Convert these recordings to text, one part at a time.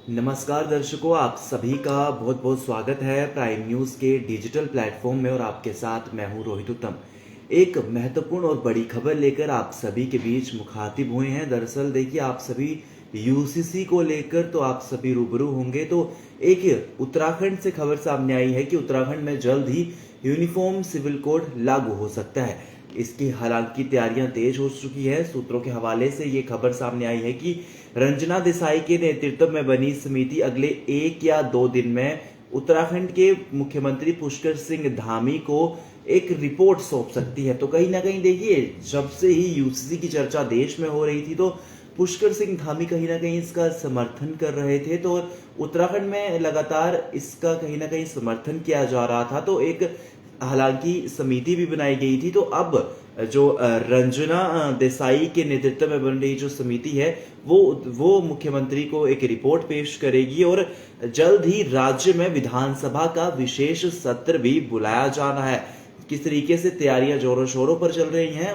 नमस्कार दर्शकों, आप सभी का बहुत बहुत स्वागत है प्राइम न्यूज़ के डिजिटल प्लेटफॉर्म में। और आपके साथ मैं हूं रोहित उत्तम। एक महत्वपूर्ण और बड़ी खबर लेकर आप सभी के बीच मुखातिब हुए हैं। दरअसल देखिए, आप सभी यूसीसी को लेकर तो आप सभी रूबरू होंगे। तो एक उत्तराखंड से खबर सामने आई है कि उत्तराखंड में जल्द ही यूनिफॉर्म सिविल कोड लागू हो सकता है। इसकी हालांकि तैयारियां तेज हो चुकी है। सूत्रों के हवाले से ये खबर सामने आई है कि रंजना देसाई के नेतृत्व में बनी समिति अगले 1 या 2 दिन में उत्तराखंड के मुख्यमंत्री पुष्कर सिंह धामी को एक रिपोर्ट सौंप सकती है। तो कहीं ना कहीं देखिए, जब से ही यूसीसी की चर्चा देश में हो रही थी तो पुष्कर सिंह धामी कहीं ना कहीं इसका समर्थन कर रहे थे। तो उत्तराखंड में लगातार इसका कहीं ना कहीं समर्थन किया जा रहा था। तो एक हालांकि समिति भी बनाई गई थी। तो अब जो रंजना देसाई के नेतृत्व में बन रही जो समिति है वो मुख्यमंत्री को एक रिपोर्ट पेश करेगी और जल्द ही राज्य में विधानसभा का विशेष सत्र भी बुलाया जाना है। किस तरीके से तैयारियां जोरों शोरों पर चल रही हैं,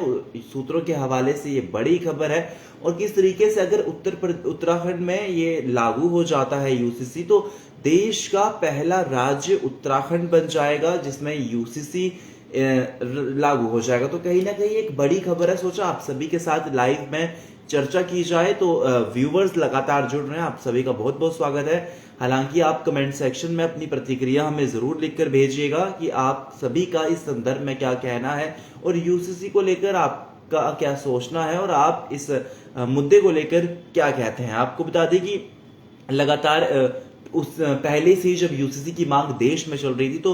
सूत्रों के हवाले से ये बड़ी खबर है। और किस तरीके से अगर उत्तराखंड में ये लागू हो जाता है यूसीसी, तो देश का पहला राज्य उत्तराखंड बन जाएगा जिसमें यूसीसी लागू हो जाएगा। तो कहीं ना कहीं एक बड़ी खबर है। सोचा आप सभी के साथ लाइव में चर्चा की जाए। तो व्यूवर्स लगातार जुड़ रहे हैं, आप सभी का बहुत बहुत स्वागत है। हालांकि आप कमेंट सेक्शन में अपनी प्रतिक्रिया हमें जरूर लिखकर भेजिएगा कि आप सभी का इस संदर्भ में क्या कहना है और यूसीसी को लेकर आपका क्या सोचना है और आप इस मुद्दे को लेकर क्या कहते हैं। आपको बता दें कि लगातार उस पहले से ही जब यूसीसी की मांग देश में चल रही थी तो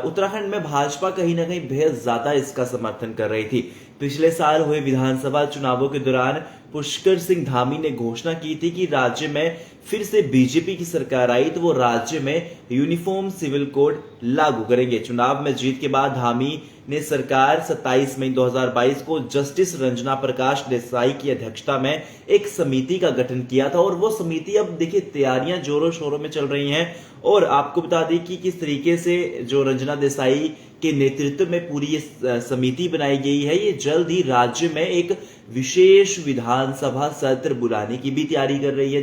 उत्तराखंड में भाजपा कहीं ना कहीं बेहद ज्यादा इसका समर्थन कर रही थी। पिछले साल हुए विधानसभा चुनावों के दौरान पुष्कर सिंह धामी ने घोषणा की थी कि राज्य में फिर से बीजेपी की सरकार आई तो वो राज्य में यूनिफॉर्म सिविल कोड लागू करेंगे। चुनाव में जीत के बाद धामी ने सरकार 27 मई 2022 को जस्टिस रंजना प्रकाश देसाई की अध्यक्षता में एक समिति का गठन किया था। और वो समिति अब देखिए तैयारियां जोरों शोरों में चल रही हैं। और आपको बता दें कि किस तरीके से जो रंजना देसाई के नेतृत्व में पूरी ये समिति बनाई गई है, ये जल्द ही राज्य में एक विशेष विधानसभा सत्र बुलाने की भी तैयारी कर रही है,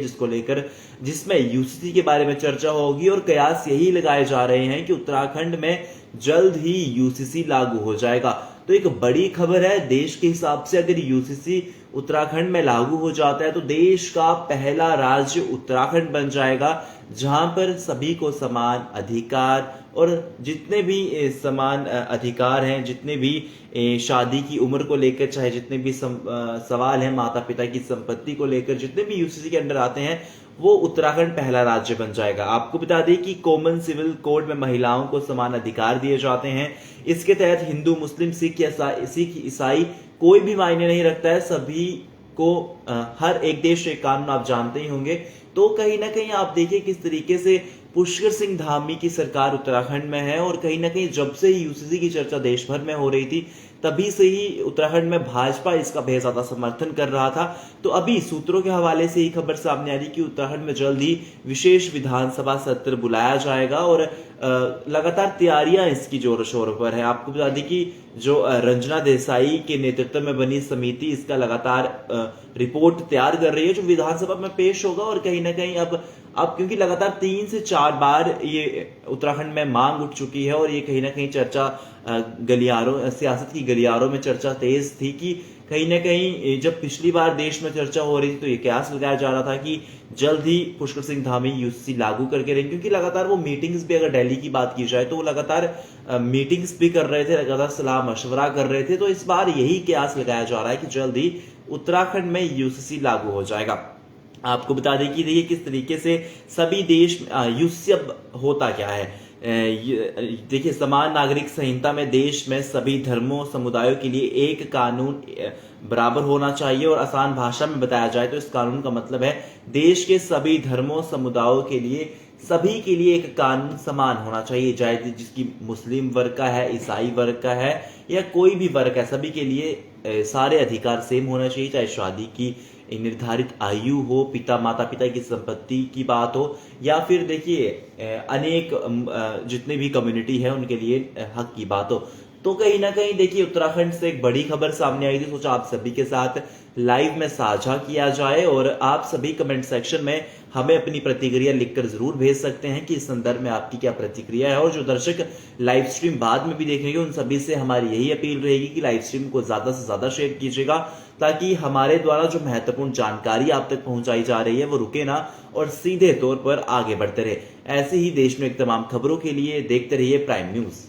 जिसमें यूसीसी के बारे में चर्चा होगी। और कयास यही लगाए जा रहे हैं कि उत्तराखंड में जल्द ही यूसीसी लागू हो जाएगा। तो एक बड़ी खबर है देश के हिसाब से। अगर यूसीसी उत्तराखंड में लागू हो जाता है तो देश का पहला राज्य उत्तराखंड बन जाएगा, जहां पर सभी को समान अधिकार और जितने भी समान अधिकार हैं, जितने भी शादी की उम्र को लेकर, चाहे जितने भी सवाल हैं माता पिता की संपत्ति को लेकर, जितने भी यूसीसी के अंडर आते हैं, वो उत्तराखंड पहला राज्य बन जाएगा। आपको बता दें कि कॉमन सिविल कोड में महिलाओं को समान अधिकार दिए जाते हैं। इसके तहत हिंदू, मुस्लिम, सिख ईसाई कोई भी मायने नहीं रखता है, सभी को हर एक देश एक कानून, आप जानते ही होंगे। तो कहीं ना कहीं आप देखिए किस तरीके से पुष्कर सिंह धामी की सरकार उत्तराखंड में है। और कहीं ना कहीं जब से ही यूसीसी की चर्चा देश भर में हो रही थी तभी से ही उत्तराखंड में भाजपा इसका बेहद ज्यादा समर्थन कर रहा था। तो अभी सूत्रों के हवाले से ही खबर सामने आ रही कि उत्तराखंड में जल्द ही विशेष विधानसभा सत्र बुलाया जाएगा और लगातार तैयारियां इसकी जोरों शोरों पर है। आपको बता दें कि जो रंजना देसाई के नेतृत्व में बनी समिति इसका लगातार रिपोर्ट तैयार कर रही है, जो विधानसभा में पेश होगा। और कहीं ना कहीं अब क्योंकि लगातार 3 से 4 बार ये उत्तराखंड में मांग उठ चुकी है और ये कहीं ना कहीं चर्चा गलियारों, सियासत की गलियारों में चर्चा तेज थी कि कहीं ना कहीं जब पिछली बार देश में चर्चा हो रही थी तो ये कयास लगाया जा रहा था कि जल्द ही पुष्कर सिंह धामी यूसीसी लागू करके रहेंगे। क्योंकि लगातार वो मीटिंग्स भी, अगर दिल्ली की बात की जाए तो वो लगातार मीटिंग्स भी कर रहे थे, लगातार सलाह मशवरा कर रहे थे। तो इस बार यही कयास लगाया जा रहा है कि जल्द ही उत्तराखंड में यूसीसी लागू हो जाएगा। आपको बता दें कि देखिए किस तरीके से सभी देश यूसीसी अब होता क्या है। देखिए, समान नागरिक संहिता में देश में सभी धर्मों समुदायों के लिए एक कानून बराबर होना चाहिए। और आसान भाषा में बताया जाए तो इस कानून का मतलब है देश के सभी धर्मों समुदायों के लिए, सभी के लिए एक कानून समान होना चाहिए, चाहे जिसकी मुस्लिम वर्ग का है, ईसाई वर्ग का है या कोई भी वर्ग है, सभी के लिए सारे अधिकार सेम होना चाहिए। चाहे शादी की निर्धारित आयु हो, माता पिता की संपत्ति की बात हो, या फिर देखिए अनेक जितने भी कम्युनिटी है उनके लिए हक की बात हो। तो कहीं ना कहीं देखिए उत्तराखंड से एक बड़ी खबर सामने आई थी, सोचा आप सभी के साथ लाइव में साझा किया जाए और आप सभी कमेंट सेक्शन में हमें अपनी प्रतिक्रिया लिखकर जरूर भेज सकते हैं कि इस संदर्भ में आपकी क्या प्रतिक्रिया है। और जो दर्शक लाइव स्ट्रीम बाद में भी देखेंगे उन सभी से हमारी यही अपील रहेगी कि लाइव स्ट्रीम को ज्यादा से ज्यादा शेयर कीजिएगा, ताकि हमारे द्वारा जो महत्वपूर्ण जानकारी आप तक पहुंचाई जा रही है वो रुके ना और सीधे तौर पर आगे बढ़ते रहे। ऐसे ही देश में एक तमाम खबरों के लिए देखते रहिए प्राइम न्यूज।